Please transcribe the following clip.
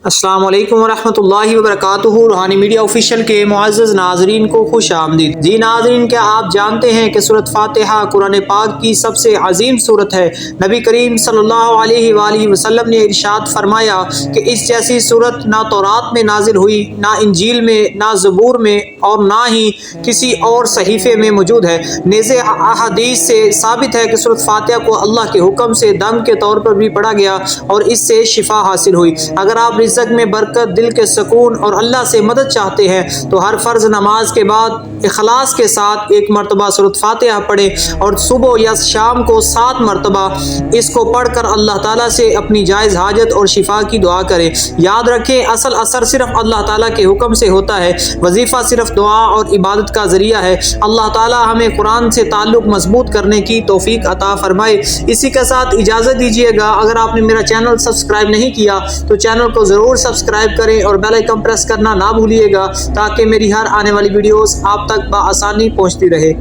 السلام علیکم ورحمۃ اللہ وبرکاتہ۔ روحانی میڈیا آفیشیل کے معزز ناظرین کو خوش آمدید۔ جی ناظرین، کیا آپ جانتے ہیں کہ سورۃ فاتحہ قرآن پاک کی سب سے عظیم سورت ہے؟ نبی کریم صلی اللہ علیہ وآلہ وسلم نے ارشاد فرمایا کہ اس جیسی سورت نہ تورات میں نازل ہوئی، نہ انجیل میں، نہ زبور میں، اور نہ ہی کسی اور صحیفے میں موجود ہے۔ نیز احادیث سے ثابت ہے کہ سورۃ فاتحہ کو اللہ کے حکم سے دم کے طور پر بھی پڑھا گیا اور اس سے شفا حاصل ہوئی۔ اگر آپ رزق میں برکت، دل کے سکون اور اللہ سے مدد چاہتے ہیں تو ہر فرض نماز کے بعد اخلاص کے ساتھ ایک مرتبہ سورۃ فاتحہ پڑھیں اور صبح یا شام کو 7 مرتبہ اس کو پڑھ کر اللہ تعالیٰ سے اپنی جائز حاجت اور شفا کی دعا کریں۔ یاد رکھیں، اصل اثر صرف اللہ تعالیٰ کے حکم سے ہوتا ہے۔ وظیفہ صرف دعا اور عبادت کا ذریعہ ہے۔ اللہ تعالیٰ ہمیں قرآن سے تعلق مضبوط کرنے کی توفیق عطا فرمائے۔ اسی کے ساتھ اجازت دیجیے گا، اگر آپ نے میرا چینل سبسکرائب نہیں کیا تو چینل کو ضرور سبسکرائب کریں اور بیل آئیکن پریس کرنا نہ بھولیے گا تاکہ میری ہر آنے والی ویڈیوز آپ تک بآسانی پہنچتی رہے۔